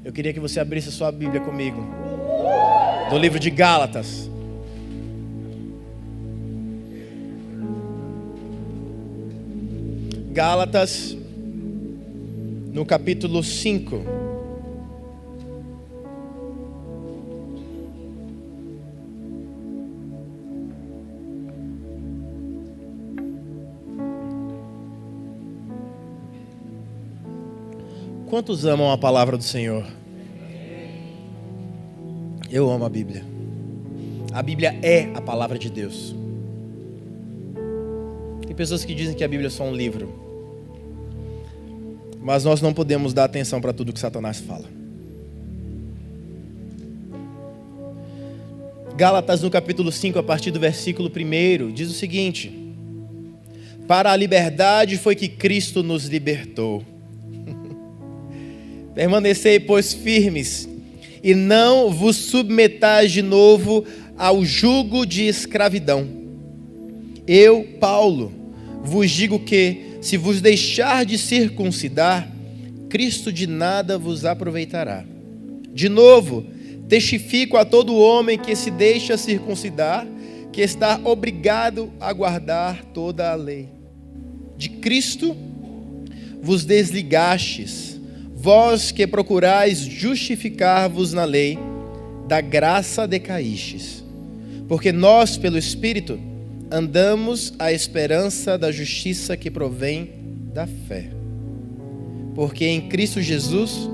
Eu queria que você abrisse a sua Bíblia comigo, no livro de Gálatas. Gálatas, no capítulo 5. Quantos amam a palavra do Senhor? Eu amo a Bíblia. A Bíblia é a palavra de Deus. Tem pessoas que dizem que a Bíblia é só um livro. Mas nós não podemos dar atenção para tudo que Satanás fala. Gálatas, no capítulo 5, a partir do versículo 1, diz o seguinte: para a liberdade foi que Cristo nos libertou. Permanecei, pois, firmes, e não vos submetais de novo ao jugo de escravidão. Eu, Paulo, vos digo que, se vos deixar de circuncidar, Cristo de nada vos aproveitará. De novo, testifico a todo homem que se deixa circuncidar, que está obrigado a guardar toda a lei. De Cristo vos desligastes, vós que procurais justificar-vos na lei, da graça decaístes. Porque nós, pelo Espírito, andamos à esperança da justiça que provém da fé. Porque em Cristo Jesus,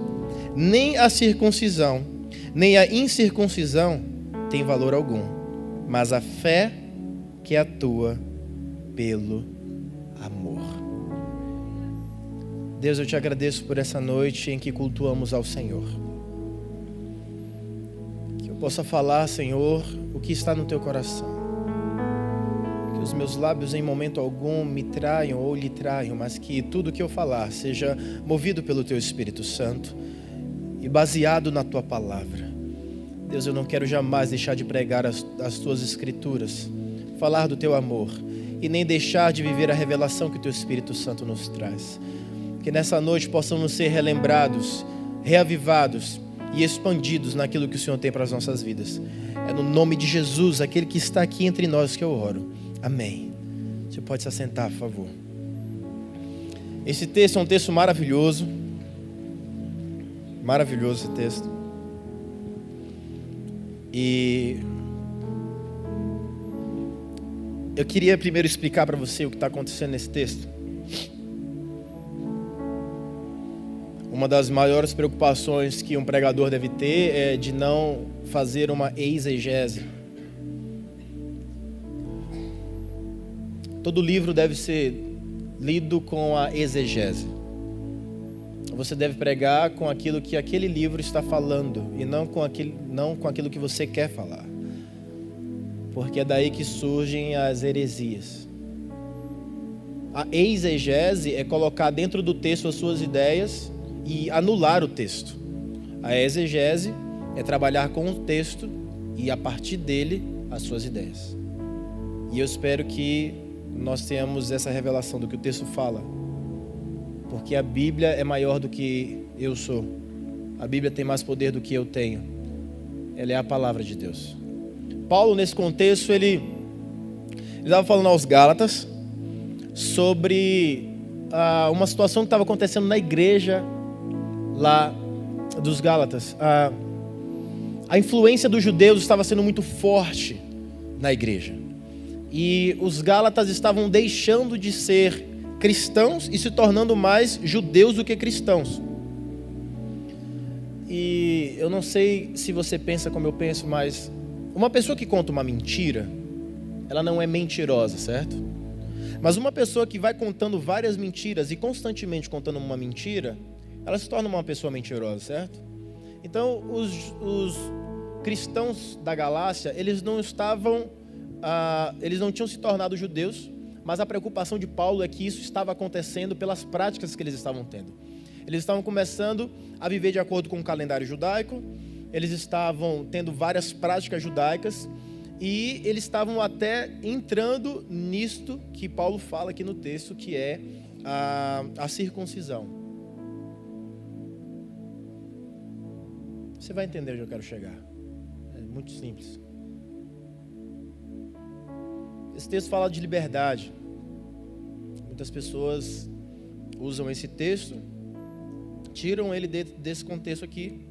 nem a circuncisão, nem a incircuncisão tem valor algum, mas a fé que atua pelo amor. Deus, eu te agradeço por essa noite em que cultuamos ao Senhor. Que eu possa falar, Senhor, o que está no teu coração. Que os meus lábios em momento algum me traiam ou lhe traiam, mas que tudo que eu falar seja movido pelo teu Espírito Santo e baseado na tua palavra. Deus, eu não quero jamais deixar de pregar as tuas escrituras, falar do teu amor e nem deixar de viver a revelação que o teu Espírito Santo nos traz. Que nessa noite possamos ser relembrados, reavivados e expandidos naquilo que o Senhor tem para as nossas vidas. É no nome de Jesus, aquele que está aqui entre nós, que eu oro. Amém. Você pode se assentar, por favor. Esse texto é um texto maravilhoso. Maravilhoso esse texto. E eu queria primeiro explicar para você o que está acontecendo nesse texto. Uma das maiores preocupações que um pregador deve ter é de não fazer uma exegese. Todo livro deve ser lido com a exegese. Você deve pregar com aquilo que aquele livro está falando e não com aquilo que você quer falar. Porque é daí que surgem as heresias. A exegese é colocar dentro do texto as suas ideias e anular o texto. A exegese é trabalhar com o texto e a partir dele as suas ideias. E eu espero que nós tenhamos essa revelação do que o texto fala, porque a Bíblia é maior do que eu sou. A Bíblia tem mais poder do que eu tenho. Ela é a palavra de Deus. Paulo, nesse contexto, ele estava falando aos Gálatas sobre uma situação que estava acontecendo na igreja lá dos Gálatas. A influência dos judeus estava sendo muito forte na igreja. E os Gálatas estavam deixando de ser cristãos e se tornando mais judeus do que cristãos. E eu não sei se você pensa como eu penso, mas uma pessoa que conta uma mentira, ela não é mentirosa, certo? Mas uma pessoa que vai contando várias mentiras e constantemente contando uma mentira, ela se torna uma pessoa mentirosa, certo? Então, os cristãos da Galácia, eles não tinham se tornado judeus, mas a preocupação de Paulo é que isso estava acontecendo pelas práticas que eles estavam tendo. Eles estavam começando a viver de acordo com o calendário judaico, eles estavam tendo várias práticas judaicas e eles estavam até entrando nisto que Paulo fala aqui no texto, que é a circuncisão. Você vai entender onde eu quero chegar. É muito simples. Esse texto fala de liberdade. Muitas pessoas usam esse texto, tiram ele desse contexto aqui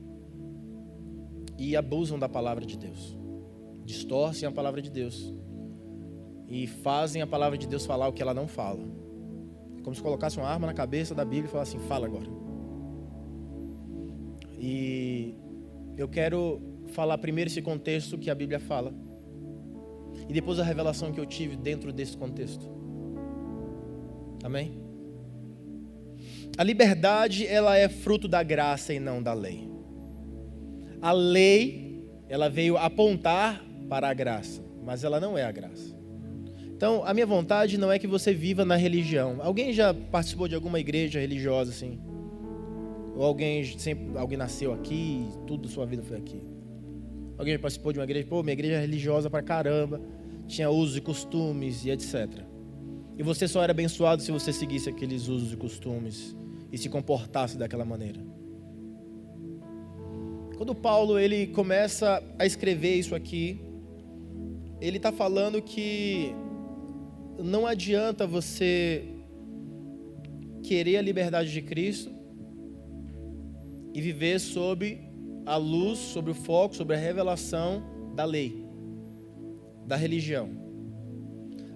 e abusam da palavra de Deus. Distorcem a palavra de Deus e fazem a palavra de Deus falar o que ela não fala. É como se colocasse uma arma na cabeça da Bíblia e falasse assim, fala agora. E eu quero falar primeiro esse contexto que a Bíblia fala e depois a revelação que eu tive dentro desse contexto. Amém? A liberdade, ela é fruto da graça e não da lei. A lei, ela veio apontar para a graça, mas ela não é a graça. Então, a minha vontade não é que você viva na religião. Alguém já participou de alguma igreja religiosa assim? Ou alguém nasceu aqui, tudo sua vida foi aqui? Alguém já participou de uma igreja? Pô, minha igreja é religiosa pra caramba, tinha usos e costumes e etc. E você só era abençoado se você seguisse aqueles usos e costumes e se comportasse daquela maneira. Quando Paulo ele começa a escrever isso aqui, ele está falando que não adianta você querer a liberdade de Cristo e viver sob a luz, sobre o foco, sobre a revelação da lei, da religião.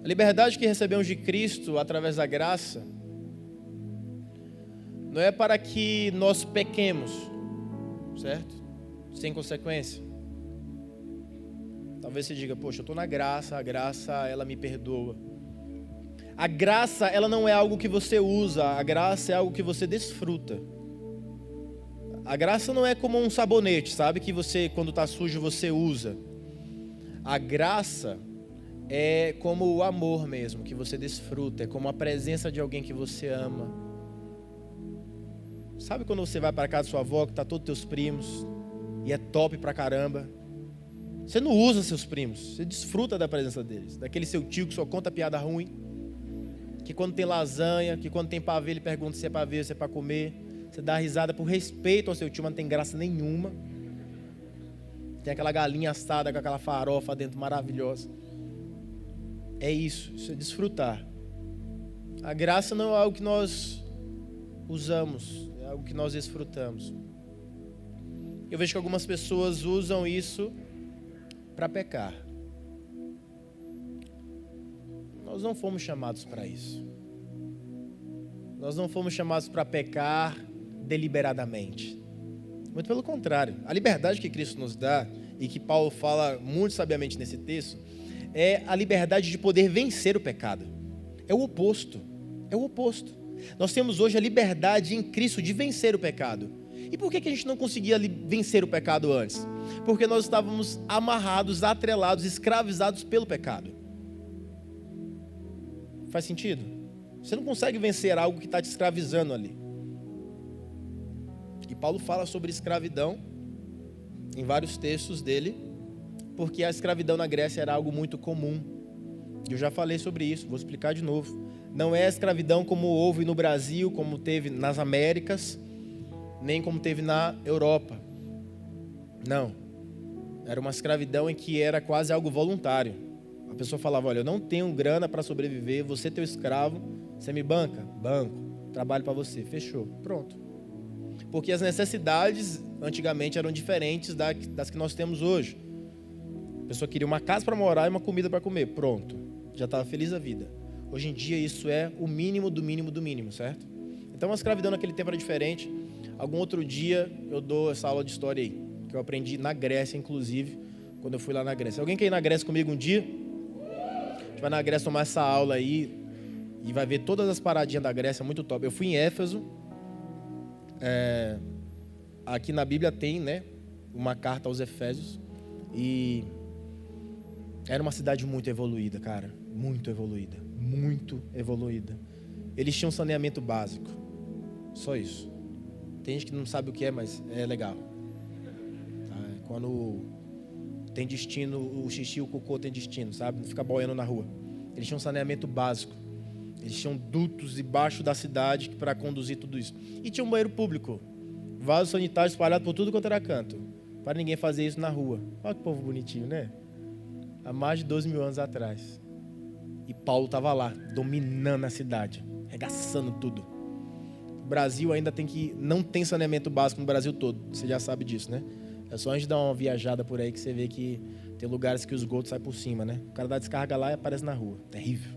A liberdade que recebemos de Cristo através da graça não é para que nós pequemos, certo? Sem consequência. Talvez você diga, poxa, eu estou na graça, a graça ela me perdoa. A graça ela não é algo que você usa, a graça é algo que você desfruta. A graça não é como um sabonete, sabe? Que você, quando está sujo, você usa. A graça é como o amor mesmo, que você desfruta. É como a presença de alguém que você ama. Sabe quando você vai para casa da sua avó, que está todos teus primos, e é top pra caramba? Você não usa seus primos, você desfruta da presença deles. Daquele seu tio que só conta piada ruim, que quando tem lasanha, que quando tem pavê, ele pergunta se é pavê ou se é para comer. Você dá risada por respeito ao seu tio, mas não tem graça nenhuma. Tem aquela galinha assada com aquela farofa dentro maravilhosa. É isso é desfrutar. A graça não é algo que nós usamos, é algo que nós desfrutamos. Eu vejo que algumas pessoas usam isso para pecar. Nós não fomos chamados para isso. Nós não fomos chamados para pecar deliberadamente. Muito pelo contrário. A liberdade que Cristo nos dá, e que Paulo fala muito sabiamente nesse texto, é a liberdade de poder vencer o pecado. É o oposto. É o oposto. Nós temos hoje a liberdade em Cristo de vencer o pecado. E por que a gente não conseguia vencer o pecado antes? Porque nós estávamos amarrados, atrelados, escravizados pelo pecado. Faz sentido? Você não consegue vencer algo que está te escravizando ali. E Paulo fala sobre escravidão em vários textos dele, porque a escravidão na Grécia era algo muito comum. Eu já falei sobre isso, vou explicar de novo. Não é a escravidão como houve no Brasil, como teve nas Américas, nem como teve na Europa. Não. Era uma escravidão em que era quase algo voluntário. A pessoa falava, olha, eu não tenho grana para sobreviver, você é teu escravo, você me banca? Banco. Trabalho para você. Fechou. Pronto. Porque as necessidades antigamente eram diferentes das que nós temos hoje. A pessoa queria uma casa para morar e uma comida para comer. Pronto. Já estava feliz da vida. Hoje em dia isso é o mínimo do mínimo do mínimo, certo? Então a escravidão naquele tempo era diferente. Algum outro dia eu dou essa aula de história aí, que eu aprendi na Grécia, inclusive, quando eu fui lá na Grécia. Alguém quer ir na Grécia comigo um dia? A gente vai na Grécia tomar essa aula aí e vai ver todas as paradinhas da Grécia, muito top. Eu fui em Éfeso. Aqui na Bíblia tem, né, uma carta aos Efésios. E era uma cidade muito evoluída, cara. Muito evoluída. Muito evoluída. Eles tinham saneamento básico. Só isso. Tem gente que não sabe o que é, mas é legal. Tá? Quando tem destino, o xixi e o cocô tem destino, sabe? Não fica boiando na rua. Eles tinham saneamento básico. Eles tinham dutos debaixo da cidade para conduzir tudo isso. E tinha um banheiro público. Vaso sanitário espalhado por tudo quanto era canto. para ninguém fazer isso na rua. Olha que povo bonitinho, né? Há mais de 12 mil anos atrás. E Paulo estava lá, dominando a cidade, arregaçando tudo. O Brasil ainda não tem saneamento básico no Brasil todo. Você já sabe disso, né? É só a gente dar uma viajada por aí que você vê que tem lugares que o esgoto sai por cima, né? O cara dá descarga lá e aparece na rua. Terrível.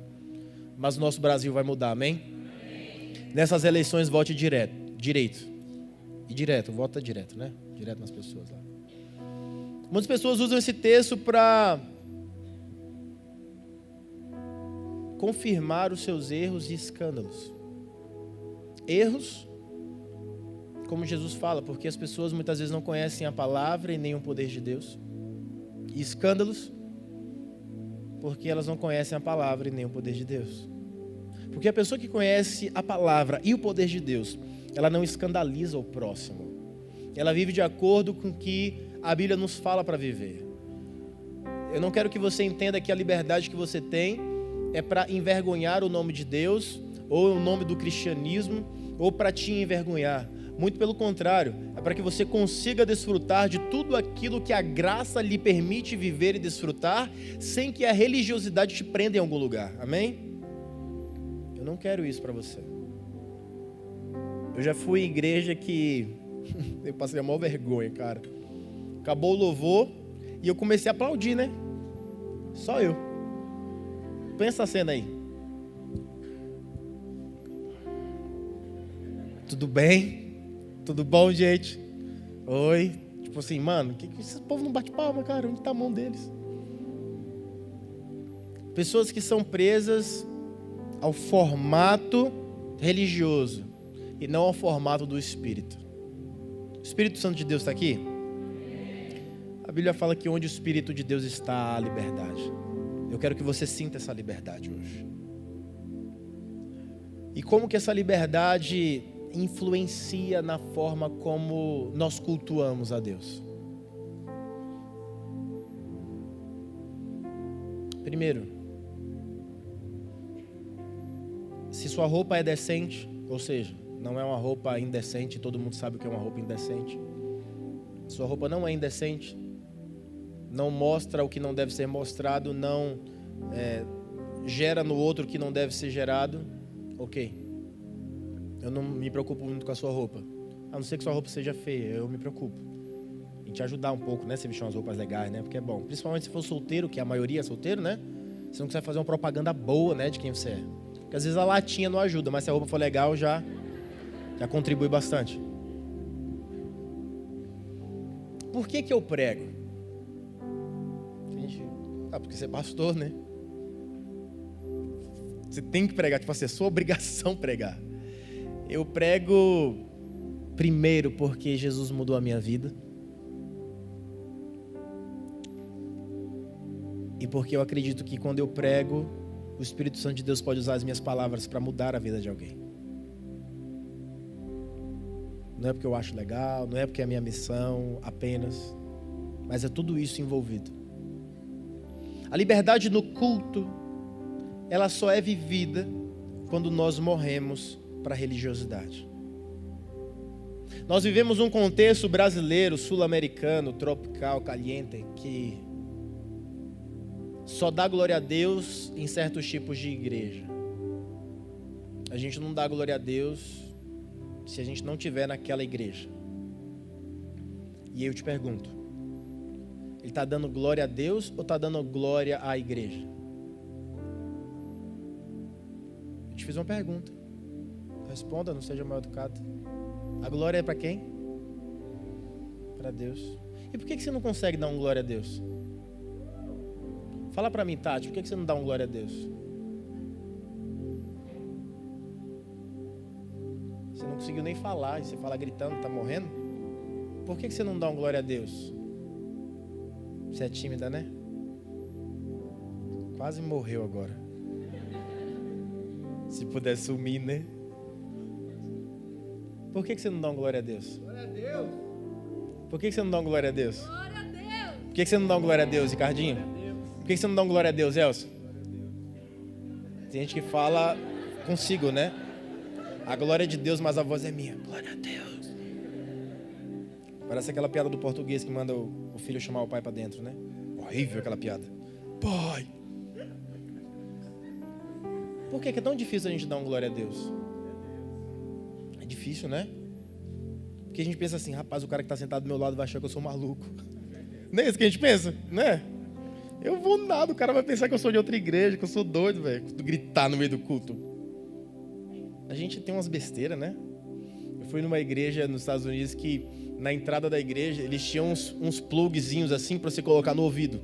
Mas o nosso Brasil vai mudar, amém? Nessas eleições, vote direito. E direto, vota direto, né? Direto nas pessoas lá. Muitas pessoas usam esse texto para confirmar os seus erros e escândalos. Erros, como Jesus fala, porque as pessoas muitas vezes não conhecem a palavra e nem o poder de Deus. E escândalos, porque elas não conhecem a palavra e nem o poder de Deus. Porque a pessoa que conhece a palavra e o poder de Deus, ela não escandaliza o próximo. Ela vive de acordo com o que a Bíblia nos fala para viver. Eu não quero que você entenda que a liberdade que você tem é para envergonhar o nome de Deus, ou o nome do cristianismo, ou para te envergonhar. Muito pelo contrário, é para que você consiga desfrutar de tudo aquilo que a graça lhe permite viver e desfrutar, sem que a religiosidade te prenda em algum lugar. Amém? Eu não quero isso para você. Eu já fui em igreja que eu passei a maior vergonha, cara. Acabou o louvor e eu comecei a aplaudir, né? Só eu. Pensa a cena aí. Tudo bem? Tudo bom, gente? Oi. Tipo assim, mano, que esse povo não bate palma, cara? Onde está a mão deles? Pessoas que são presas ao formato religioso e não ao formato do Espírito. O Espírito Santo de Deus está aqui? A Bíblia fala que onde o Espírito de Deus está, há liberdade. Eu quero que você sinta essa liberdade hoje. E como que essa liberdade influencia na forma como nós cultuamos a Deus? Primeiro, se sua roupa é decente, ou seja, não é uma roupa indecente, todo mundo sabe o que é uma roupa indecente. Sua roupa não é indecente, não mostra o que não deve ser mostrado, não gera no outro o que não deve ser gerado, ok. Eu não me preocupo muito com a sua roupa. A não ser que sua roupa seja feia, eu me preocupo. Em te ajudar um pouco, né? Você vestir umas roupas legais, né? Porque é bom. Principalmente se for solteiro, que a maioria é solteiro, né? Você não consegue fazer uma propaganda boa, né? De quem você é. Porque às vezes a latinha não ajuda, mas se a roupa for legal, já contribui bastante. Por que eu prego? Porque você é pastor, né? Você tem que pregar, tipo assim, é sua obrigação pregar. Eu prego primeiro porque Jesus mudou a minha vida. E porque eu acredito que quando eu prego, o Espírito Santo de Deus pode usar as minhas palavras para mudar a vida de alguém. Não é porque eu acho legal, não é porque é a minha missão apenas, mas é tudo isso envolvido. A liberdade no culto, ela só é vivida quando nós morremos para a religiosidade. Nós vivemos um contexto brasileiro, sul-americano, tropical, caliente, que só dá glória a Deus em certos tipos de igreja. A gente não dá glória a Deus se a gente não estiver naquela igreja. E eu te pergunto, ele está dando glória a Deus ou está dando glória à igreja? Eu te fiz uma pergunta. Responda, não seja mal educado. A glória é para quem? Para Deus. E por que você não consegue dar um glória a Deus? Fala para mim, Tati, por que você não dá um glória a Deus? Você não conseguiu nem falar, e você fala gritando, está morrendo? Por que você não dá um glória a Deus? Você é tímida, né? Quase morreu agora. Se puder sumir, né? Por que você não dá um glória a Deus? Glória a Deus. Por que você não dá um glória a Deus? Glória a Deus. Por que você não dá um glória a Deus, Ricardinho? Por que você não dá um glória a Deus, Elcio? Tem gente que fala consigo, né? A glória é de Deus, mas a voz é minha. Glória a Deus. Parece aquela piada do português que manda o filho chamar o pai para dentro, né? Horrível aquela piada. Pai! Por que é tão difícil a gente dar uma glória a Deus? É difícil, né? Porque a gente pensa assim, rapaz, o cara que está sentado do meu lado vai achar que eu sou maluco. Não é isso que a gente pensa, né? Eu vou nada, o cara vai pensar que eu sou de outra igreja, que eu sou doido, velho. Gritar no meio do culto. A gente tem umas besteiras, né? Eu fui numa igreja nos Estados Unidos que, na entrada da igreja, eles tinham uns plugzinhos assim para você colocar no ouvido.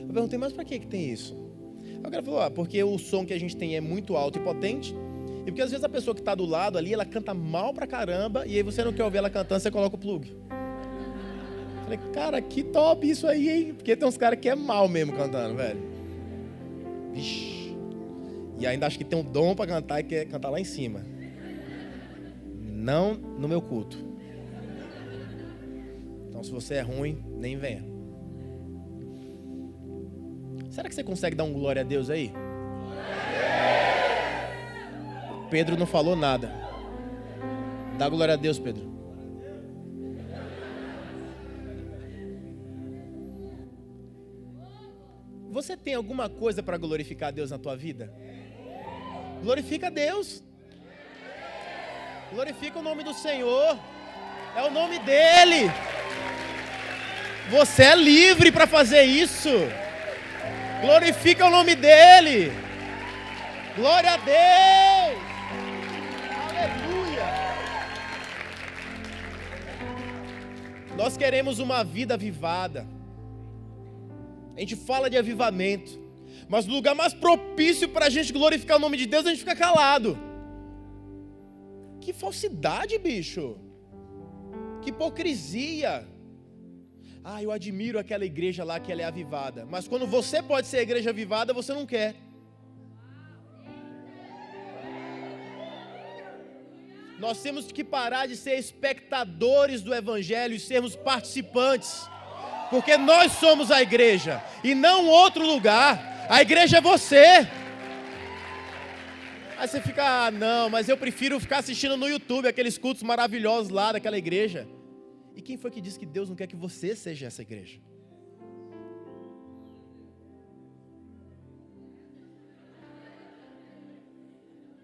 Eu perguntei, mas para que tem isso? Aí o cara falou, porque o som que a gente tem é muito alto e potente, e porque às vezes a pessoa que está do lado ali, ela canta mal pra caramba, e aí você não quer ouvir ela cantando, você coloca o plug. Eu falei, cara, que top isso aí, hein? Porque tem uns caras que é mal mesmo cantando, velho. Vixe. E ainda acho que tem um dom pra cantar e quer cantar lá em cima. Não no meu culto. Então se você é ruim, nem venha. Será que você consegue dar um glória a Deus aí? Pedro não falou nada. Dá glória a Deus, Pedro. Você tem alguma coisa para glorificar a Deus na tua vida? Glorifica a Deus. Glorifica o nome do Senhor. É o nome dEle. Você é livre para fazer isso. Glorifica o nome dEle. Glória a Deus. Aleluia. Nós queremos uma vida avivada. A gente fala de avivamento, mas no lugar mais propício para a gente glorificar o nome de Deus, a gente fica calado. Que falsidade, bicho. Que hipocrisia. Eu admiro aquela igreja lá que ela é avivada. Mas quando você pode ser a igreja avivada, você não quer. Nós temos que parar de ser espectadores do evangelho e sermos participantes. Porque nós somos a igreja e não outro lugar. A igreja é você. Aí você fica, não, mas eu prefiro ficar assistindo no YouTube aqueles cultos maravilhosos lá daquela igreja. E quem foi que disse que Deus não quer que você seja essa igreja?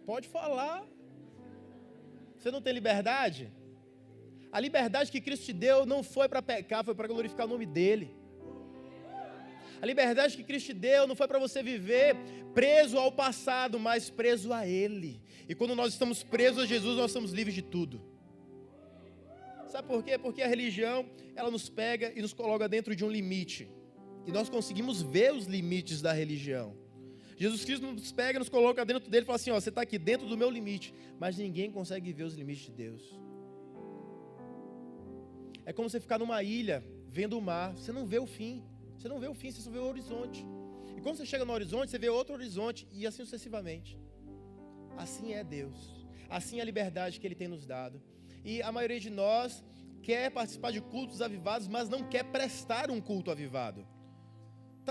Pode falar. Você não tem liberdade? A liberdade que Cristo te deu não foi para pecar, foi para glorificar o nome dEle. A liberdade que Cristo te deu não foi para você viver preso ao passado, mas preso a Ele. E quando nós estamos presos a Jesus, nós estamos livres de tudo. Sabe por quê? Porque a religião, ela nos pega e nos coloca dentro de um limite. E nós conseguimos ver os limites da religião. Jesus Cristo nos pega e nos coloca dentro dele e fala assim, você está aqui dentro do meu limite. Mas ninguém consegue ver os limites de Deus. É como você ficar numa ilha, vendo o mar, você não vê o fim. Você não vê o fim, você só vê o horizonte. E quando você chega no horizonte, você vê outro horizonte, e assim sucessivamente. Assim é Deus. Assim é a liberdade que Ele tem nos dado. E a maioria de nós quer participar de cultos avivados, mas não quer prestar um culto avivado.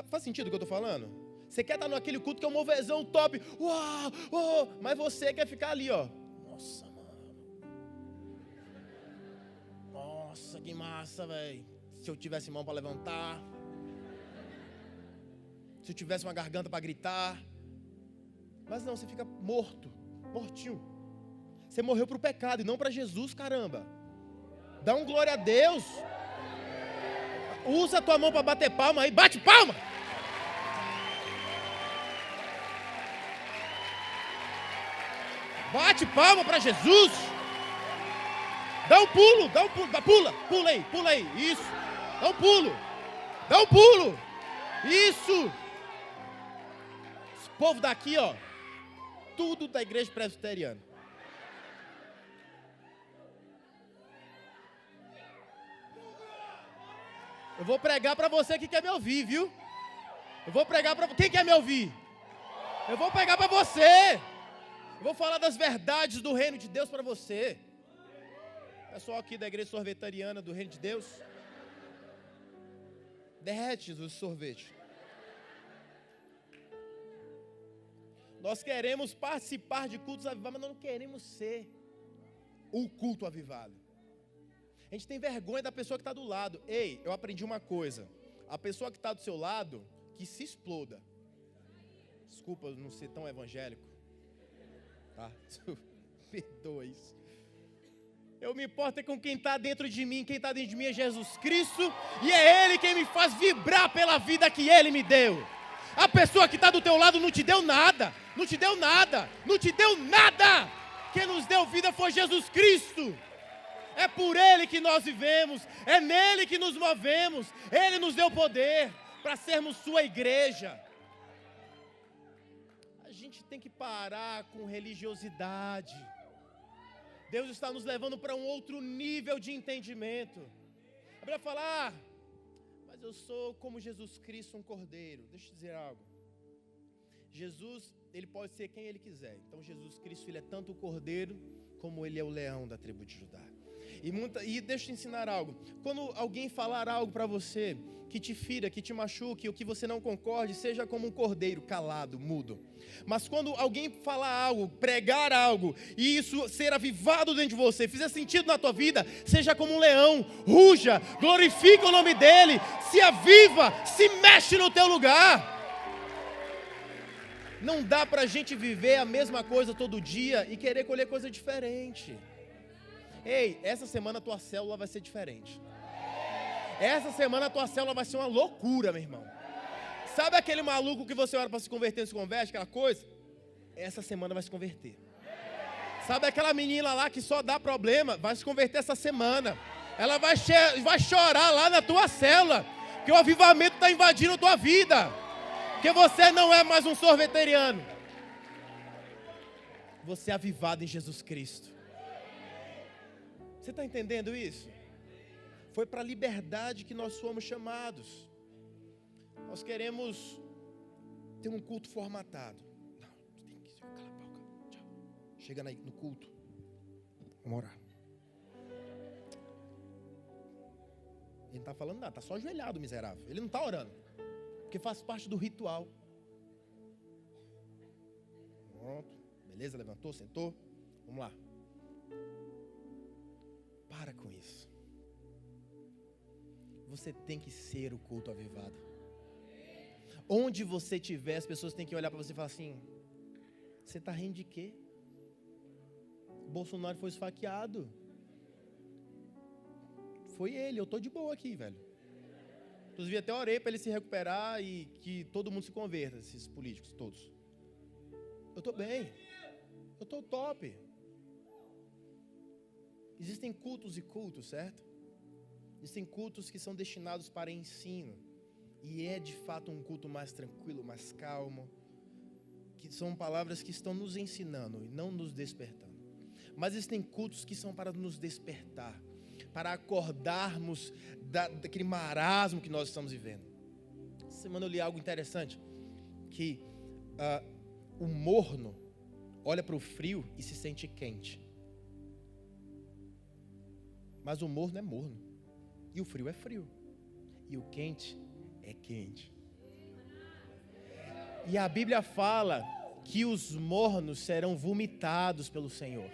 Faz sentido o que eu estou falando? Você quer estar naquele culto que é um movezão top, uau, mas você quer ficar ali, Nossa, mano. Nossa, que massa, velho. Se eu tivesse mão para levantar. Se eu tivesse uma garganta para gritar. Mas não, você fica morto, mortinho. Você morreu para o pecado e não para Jesus, caramba. Dá um glória a Deus. Usa a tua mão para bater palma aí, bate palma. Bate palma para Jesus. Dá um pulo, pula aí, isso. Dá um pulo, isso. Esse povo daqui, tudo da igreja presbiteriana. Eu vou pregar para você que quer me ouvir, viu? Eu vou pregar para quem quer me ouvir. Eu vou pregar para você. Eu vou falar das verdades do reino de Deus para você. Pessoal aqui da igreja sorvetariana do reino de Deus. Derrete o sorvete. Nós queremos participar de cultos avivados, mas não queremos ser o culto avivado. A gente tem vergonha da pessoa que está do lado. Ei, eu aprendi uma coisa. A pessoa que está do seu lado, que se exploda. Desculpa eu não ser tão evangélico. Tá? Perdoa isso. Eu me importo com quem está dentro de mim. Quem está dentro de mim é Jesus Cristo. E é Ele quem me faz vibrar pela vida que Ele me deu. A pessoa que está do teu lado não te deu nada. Não te deu nada. Não te deu nada. Quem nos deu vida foi Jesus Cristo. É por Ele que nós vivemos. É nele que nos movemos. Ele nos deu poder para sermos sua igreja. A gente tem que parar com religiosidade. Deus está nos levando para um outro nível de entendimento. A Bíblia fala, mas eu sou como Jesus Cristo, um cordeiro. Deixa eu te dizer algo. Jesus, Ele pode ser quem Ele quiser. Então Jesus Cristo, Ele é tanto o cordeiro, como Ele é o leão da tribo de Judá. E deixa eu te ensinar algo. Quando alguém falar algo para você, que te fira, que te machuque, ou que você não concorde, seja como um cordeiro, calado, mudo. Mas quando alguém falar algo, pregar algo, e isso ser avivado dentro de você, fizer sentido na tua vida, seja como um leão, ruja, glorifica o nome dEle, se aviva, se mexe no teu lugar. Não dá pra gente viver a mesma coisa todo dia e querer colher coisa diferente. Ei, essa semana a tua célula vai ser diferente. Essa semana a tua célula vai ser uma loucura, meu irmão. Sabe aquele maluco que você ora para se converter, não se converte, aquela coisa? Essa semana vai se converter. Sabe aquela menina lá que só dá problema? Vai se converter essa semana. Ela vai chorar lá na tua célula, porque o avivamento está invadindo a tua vida. Porque você não é mais um sorveteriano. Você é avivado em Jesus Cristo. Você está entendendo isso? Foi para a liberdade que nós fomos chamados. Nós queremos ter um culto formatado. Não, tem que calar a boca. Tchau. Chega no culto. Vamos orar. Ele não está falando nada, está só ajoelhado, miserável. Ele não está orando, porque faz parte do ritual. Pronto, beleza, levantou, sentou. Vamos lá. Para com isso. Você tem que ser o culto avivado. Onde você estiver, as pessoas têm que olhar para você e falar assim: você está rindo de quê? Bolsonaro foi esfaqueado. Foi ele, eu estou de boa aqui, velho. Inclusive até orei para ele se recuperar e que todo mundo se converta, esses políticos todos. Eu estou bem. Eu estou top. Existem cultos e cultos, certo? Existem cultos que são destinados para ensino. E é de fato um culto mais tranquilo, mais calmo. Que são palavras que estão nos ensinando e não nos despertando. Mas existem cultos que são para nos despertar. Para acordarmos daquele marasmo que nós estamos vivendo. Essa semana eu li algo interessante. Que o morno olha para o frio e se sente quente. Mas o morno é morno. E o frio é frio. E o quente é quente. E a Bíblia fala que os mornos serão vomitados pelo Senhor.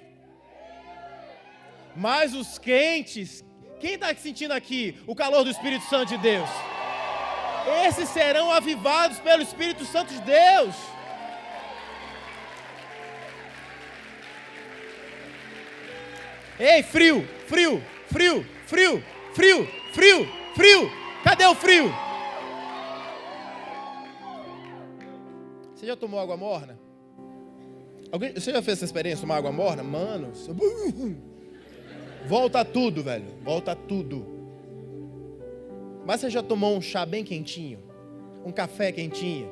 Mas os quentes, quem está sentindo aqui o calor do Espírito Santo de Deus? Esses serão avivados pelo Espírito Santo de Deus. Ei, frio, frio, frio, frio, frio, frio, frio. Cadê o frio? Você já tomou água morna? Você já fez essa experiência de tomar água morna? Mano, volta tudo, velho. Volta tudo. Mas você já tomou um chá bem quentinho? Um café quentinho?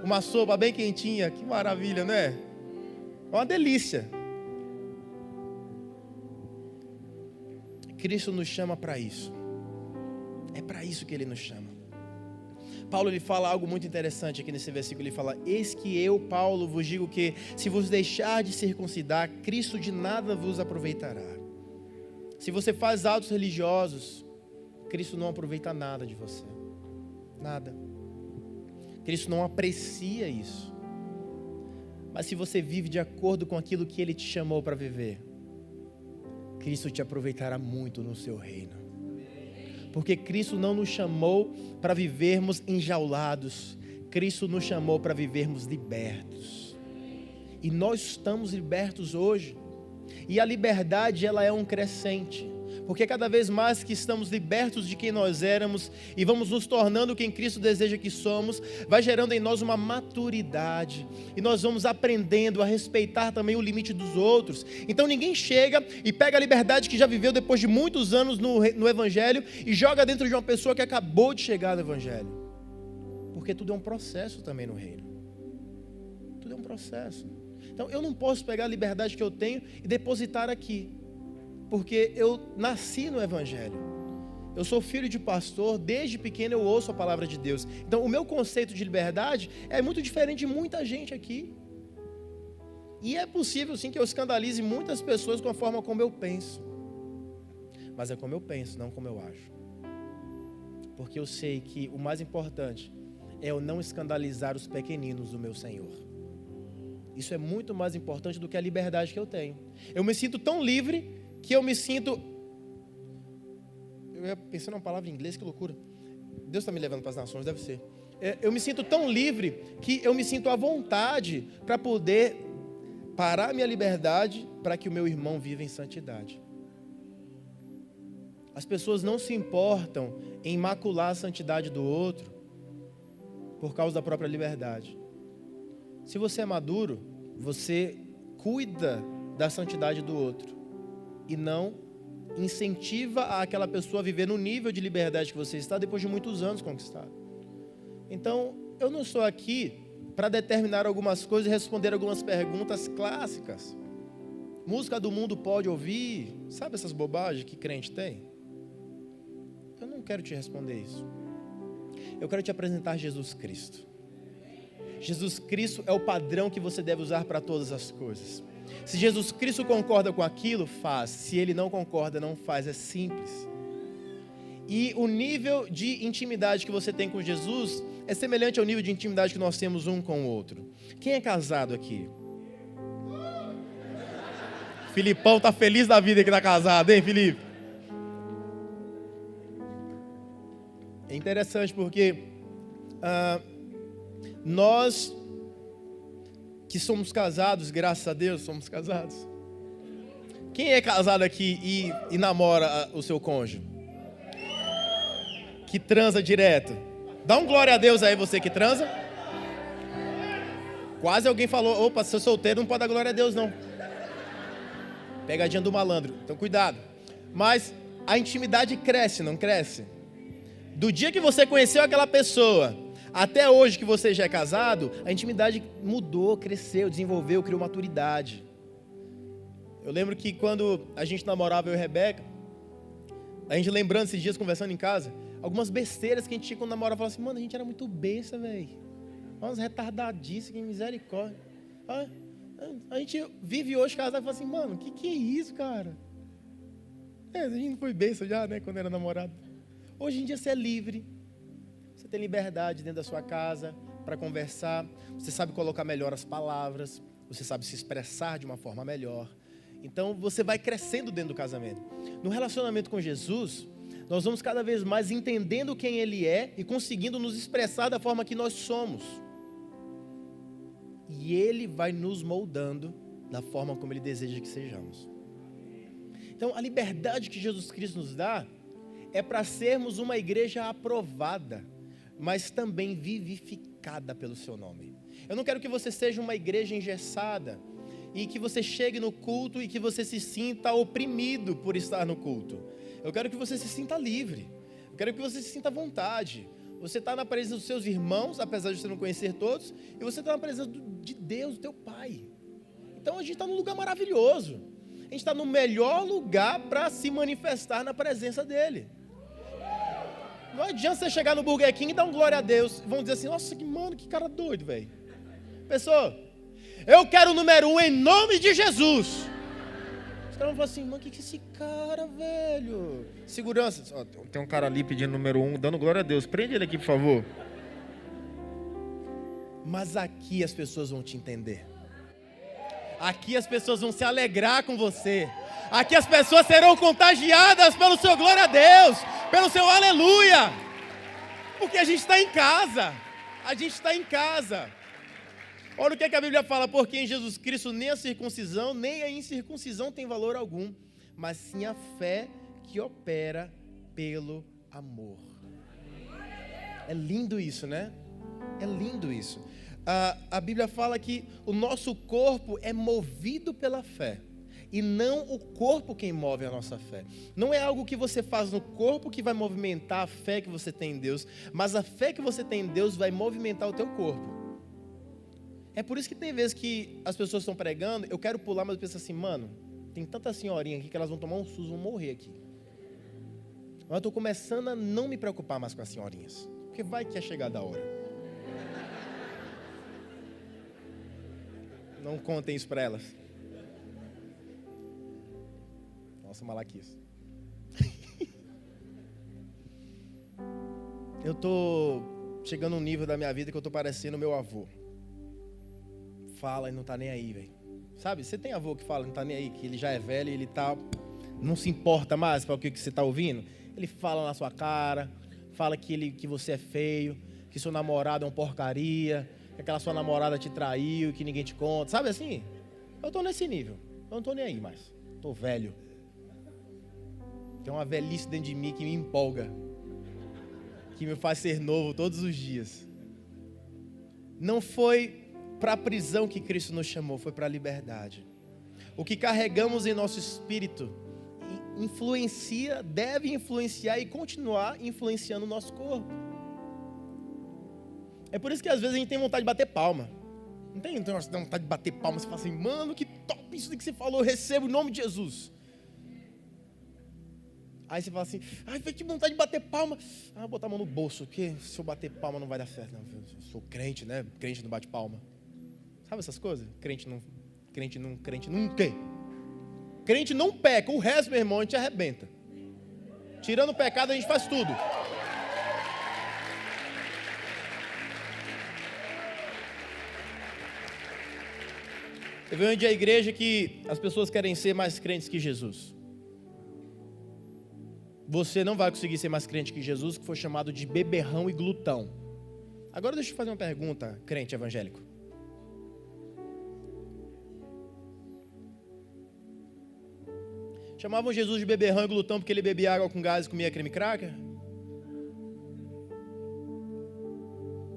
Uma sopa bem quentinha? Que maravilha, né? É uma delícia. Cristo nos chama para isso. É para isso que Ele nos chama. Paulo ele fala algo muito interessante aqui nesse versículo. Ele fala: eis que eu, Paulo, vos digo que se vos deixar de circuncidar, Cristo de nada vos aproveitará. Se você faz atos religiosos, Cristo não aproveita nada de você. Nada. Cristo não aprecia isso. Mas se você vive de acordo com aquilo que Ele te chamou para viver, Cristo te aproveitará muito no seu reino. Porque Cristo não nos chamou para vivermos enjaulados. Cristo nos chamou para vivermos libertos. E nós estamos libertos hoje. E a liberdade, ela é um crescente. Porque cada vez mais que estamos libertos de quem nós éramos e vamos nos tornando quem Cristo deseja que somos, vai gerando em nós uma maturidade. E nós vamos aprendendo a respeitar também o limite dos outros. Então ninguém chega e pega a liberdade que já viveu depois de muitos anos no Evangelho e joga dentro de uma pessoa que acabou de chegar no Evangelho. Porque tudo é um processo também no reino. Tudo é um processo. Então eu não posso pegar a liberdade que eu tenho e depositar aqui. Porque eu nasci no Evangelho. Eu sou filho de pastor, desde pequeno eu ouço a palavra de Deus. Então o meu conceito de liberdade é muito diferente de muita gente aqui. E é possível sim que eu escandalize muitas pessoas com a forma como eu penso. Mas é como eu penso, não como eu acho. Porque eu sei que o mais importante é eu não escandalizar os pequeninos do meu Senhor. Isso é muito mais importante do que a liberdade que eu tenho. Eu me sinto tão livre que eu me sinto... Eu ia pensando numa palavra em inglês, que loucura. Deus está me levando para as nações, deve ser. Eu me sinto tão livre que eu me sinto à vontade para poder parar minha liberdade para que o meu irmão viva em santidade. As pessoas não se importam em macular a santidade do outro por causa da própria liberdade. Se você é maduro, você cuida da santidade do outro e não incentiva aquela pessoa a viver no nível de liberdade que você está depois de muitos anos conquistado. Então, eu não estou aqui para determinar algumas coisas e responder algumas perguntas clássicas. Música do mundo pode ouvir, sabe essas bobagens que crente tem? Eu não quero te responder isso. Eu quero te apresentar Jesus Cristo. Jesus Cristo é o padrão que você deve usar para todas as coisas. Se Jesus Cristo concorda com aquilo, faz. Se Ele não concorda, não faz. É simples. E o nível de intimidade que você tem com Jesus é semelhante ao nível de intimidade que nós temos um com o outro. Quem é casado aqui? Filipão tá feliz da vida que tá casado, hein, Felipe? É interessante porque nós que somos casados, graças a Deus, somos casados. Quem é casado aqui e namora o seu cônjuge? Que transa direto? Dá um glória a Deus aí, você que transa. Quase alguém falou, opa, se eu solteiro não pode dar glória a Deus não. Pegadinha do malandro, então cuidado. Mas a intimidade cresce, não cresce? Do dia que você conheceu aquela pessoa até hoje que você já é casado, a intimidade mudou, cresceu, desenvolveu, criou maturidade. Eu lembro que quando a gente namorava, eu e a Rebeca, a gente lembrando esses dias, conversando em casa, algumas besteiras que a gente tinha quando namorava, falava assim, mano, a gente era muito besta, velho. Umas retardadices, que misericórdia. A gente vive hoje casado e fala assim, mano, que é isso, cara? A gente não foi besta já, né, quando era namorado. Hoje em dia você é livre. Você tem liberdade dentro da sua casa para conversar. Você sabe colocar melhor as palavras. Você sabe se expressar de uma forma melhor. Então você vai crescendo dentro do casamento. No relacionamento com Jesus, nós vamos cada vez mais entendendo quem Ele é e conseguindo nos expressar da forma que nós somos. E Ele vai nos moldando da forma como Ele deseja que sejamos. Então a liberdade que Jesus Cristo nos dá é para sermos uma igreja aprovada, mas também vivificada pelo seu nome. Eu não quero que você seja uma igreja engessada e que você chegue no culto e que você se sinta oprimido por estar no culto. Eu quero que você se sinta livre. Eu quero que você se sinta à vontade. Você está na presença dos seus irmãos, apesar de você não conhecer todos, e você está na presença de Deus, do teu Pai. Então a gente está num lugar maravilhoso. A gente está no melhor lugar para se manifestar na presença dEle. Não adianta você chegar no Burger King e dar um glória a Deus. Vão dizer assim, nossa, que cara doido, velho. Pessoal, eu quero o número 1 em nome de Jesus. Os caras vão falar assim, mano, que é esse cara, velho? Segurança. Ó, tem um cara ali pedindo número 1, dando glória a Deus. Prende ele aqui, por favor. Mas aqui as pessoas vão te entender. Aqui as pessoas vão se alegrar com você. Aqui as pessoas serão contagiadas pelo seu glória a Deus, pelo seu aleluia. Porque a gente está em casa. A gente está em casa. Olha o que a Bíblia fala. Porque em Jesus Cristo nem a circuncisão, nem a incircuncisão tem valor algum, mas sim a fé que opera pelo amor. É lindo isso, né? É lindo isso. A Bíblia fala que o nosso corpo é movido pela fé. E não o corpo quem move a nossa fé. Não é algo que você faz no corpo que vai movimentar a fé que você tem em Deus, mas a fé que você tem em Deus vai movimentar o teu corpo. É por isso que tem vezes que as pessoas estão pregando, eu quero pular, mas eu penso assim, mano, tem tanta senhorinha aqui que elas vão tomar um susto, vão morrer aqui. Mas eu estou começando a não me preocupar mais com as senhorinhas, porque vai que é chegada a hora. Não contem isso para elas. Nossa, Malaquias. Eu tô chegando num nível da minha vida que eu tô parecendo meu avô. Fala e não tá nem aí, velho. Sabe, você tem avô que fala e não tá nem aí, que ele já é velho e ele não se importa mais para o que você tá ouvindo? Ele fala na sua cara, fala que você é feio, que seu namorado é uma porcaria, que aquela sua namorada te traiu, que ninguém te conta. Sabe assim? Eu tô nesse nível. Eu não tô nem aí mais. Tô velho. Tem uma velhice dentro de mim que me empolga, que me faz ser novo todos os dias. Não foi para a prisão que Cristo nos chamou, foi para a liberdade. O que carregamos em nosso espírito influencia, deve influenciar e continuar influenciando o nosso corpo. É por isso que às vezes a gente tem vontade de bater palma. Não tem vontade de bater palma, você fala assim, mano, que top isso que você falou, eu recebo em nome de Jesus. Aí você fala assim, ai, vai te vontade de bater palma. Ah, vou botar a mão no bolso, porque se eu bater palma não vai dar certo. Não, eu sou crente, né? Crente não bate palma. Sabe essas coisas? Crente não quê? Crente não peca, o resto, meu irmão, a gente arrebenta. Tirando o pecado, a gente faz tudo. Eu venho de uma igreja que as pessoas querem ser mais crentes que Jesus. Você não vai conseguir ser mais crente que Jesus, que foi chamado de beberrão e glutão. Agora deixa eu fazer uma pergunta, crente evangélico. Chamavam Jesus de beberrão e glutão porque ele bebia água com gás e comia creme cracker?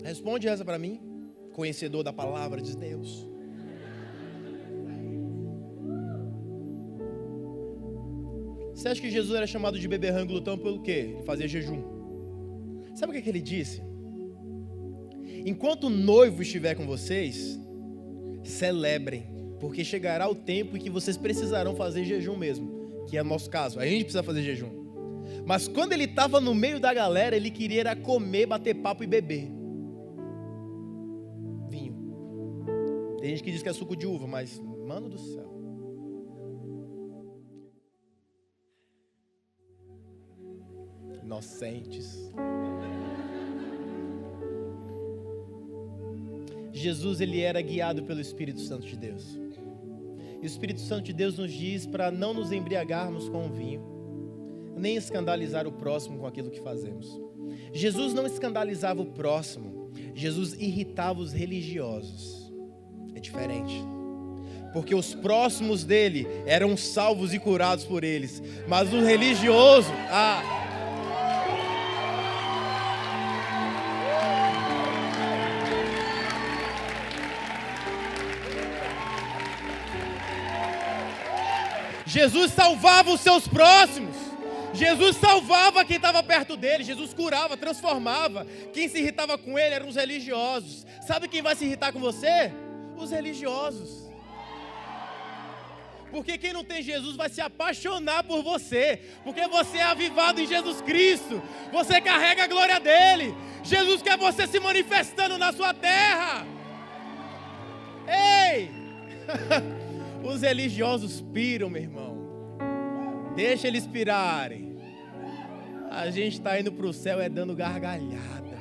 Responde essa para mim, conhecedor da palavra de Deus. Você acha que Jesus era chamado de beberrão e glutão pelo quê? Ele fazia jejum. Sabe o que ele disse? Enquanto o noivo estiver com vocês, celebrem, porque chegará o tempo em que vocês precisarão fazer jejum mesmo, que é o nosso caso, a gente precisa fazer jejum. Mas quando ele estava no meio da galera, ele queria era comer, bater papo e beber vinho. Tem gente que diz que é suco de uva, mas, mano do céu. Inocentes. Jesus, ele era guiado pelo Espírito Santo de Deus. E o Espírito Santo de Deus nos diz para não nos embriagarmos com o vinho, nem escandalizar o próximo com aquilo que fazemos. Jesus não escandalizava o próximo, Jesus irritava os religiosos. É diferente. Porque os próximos dele eram salvos e curados por eles, mas o religioso, Jesus salvava os seus próximos. Jesus salvava quem estava perto dele. Jesus curava, transformava. Quem se irritava com ele eram os religiosos. Sabe quem vai se irritar com você? Os religiosos. Porque quem não tem Jesus vai se apaixonar por você. Porque você é avivado em Jesus Cristo. Você carrega a glória dele. Jesus quer você se manifestando na sua terra. Ei! Os religiosos piram, meu irmão. Deixa eles pirarem. A gente está indo para o céu dando gargalhada.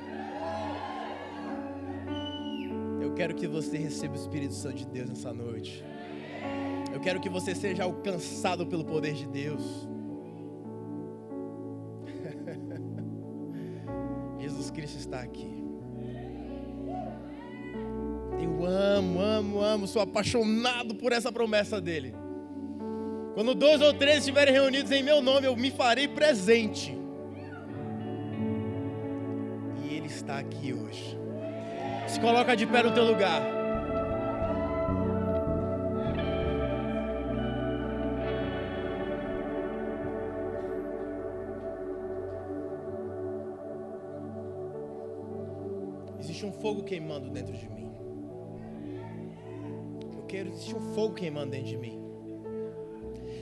Eu quero que você receba o Espírito Santo de Deus nessa noite. Eu quero que você seja alcançado pelo poder de Deus. Jesus Cristo está aqui. Eu amo, sou apaixonado por essa promessa dele. Quando 2 ou 3 estiverem reunidos em meu nome, eu me farei presente. E ele está aqui hoje. Se coloca de pé no teu lugar. Existe um fogo queimando dentro de mim. Existe um fogo queimando dentro de mim.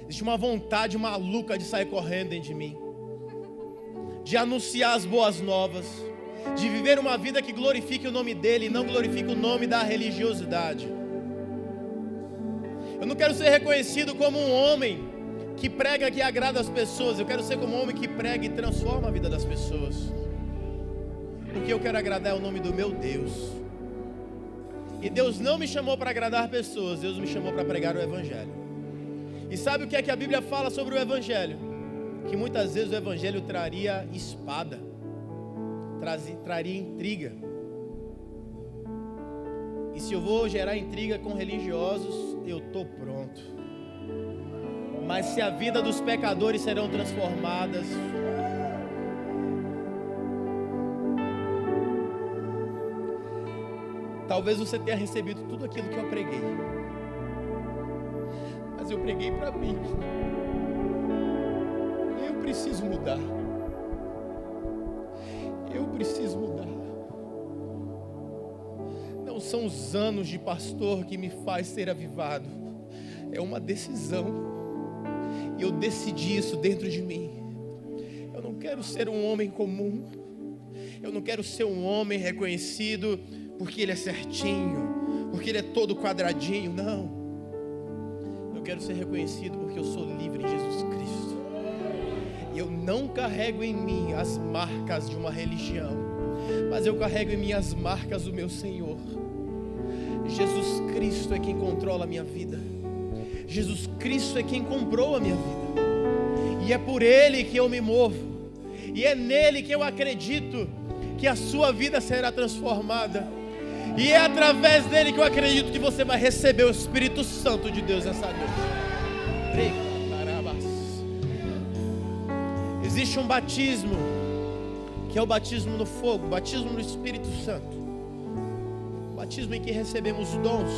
Existe uma vontade maluca de sair correndo dentro de mim, de anunciar as boas novas, de viver uma vida que glorifique o nome dele e não glorifique o nome da religiosidade. Eu não quero ser reconhecido como um homem que prega, que agrada as pessoas. Eu quero ser como um homem que prega e transforma a vida das pessoas. Porque eu quero agradar o nome do meu Deus. E Deus não me chamou para agradar pessoas, Deus me chamou para pregar o Evangelho. E sabe o que é que a Bíblia fala sobre o Evangelho? Que muitas vezes o Evangelho traria espada, traria intriga. E se eu vou gerar intriga com religiosos, eu estou pronto. Mas se a vida dos pecadores serão transformadas, talvez você tenha recebido tudo aquilo que eu preguei, mas eu preguei para mim. Eu preciso mudar. Eu preciso mudar. Não são os anos de pastor que me faz ser avivado. É uma decisão. E eu decidi isso dentro de mim. Eu não quero ser um homem comum. Eu não quero ser um homem reconhecido porque ele é certinho, porque ele é todo quadradinho. Não. Eu quero ser reconhecido porque eu sou livre em Jesus Cristo. Eu não carrego em mim as marcas de uma religião, mas eu carrego em mim as marcas do meu Senhor. Jesus Cristo é quem controla a minha vida. Jesus Cristo é quem comprou a minha vida. E é por Ele que eu me movo. E é nele que eu acredito que a sua vida será transformada. E é através dele que eu acredito que você vai receber o Espírito Santo de Deus nessa noite. Existe um batismo, que é o batismo no fogo, o batismo no Espírito Santo. O batismo em que recebemos dons.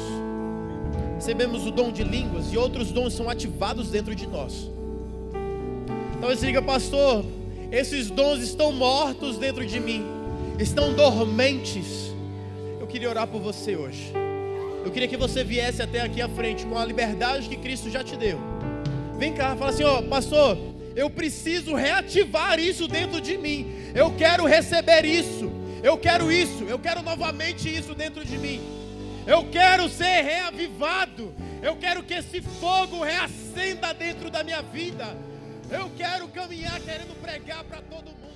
Recebemos o dom de línguas e outros dons são ativados dentro de nós. Talvez você diga, pastor, esses dons estão mortos dentro de mim, estão dormentes. Eu queria orar por você hoje. Eu queria que você viesse até aqui à frente com a liberdade que Cristo já te deu. Vem cá, fala assim, pastor, eu preciso reativar isso dentro de mim. Eu quero receber isso. Eu quero novamente isso dentro de mim. Eu quero ser reavivado. Eu quero que esse fogo reacenda dentro da minha vida. Eu quero caminhar querendo pregar para todo mundo.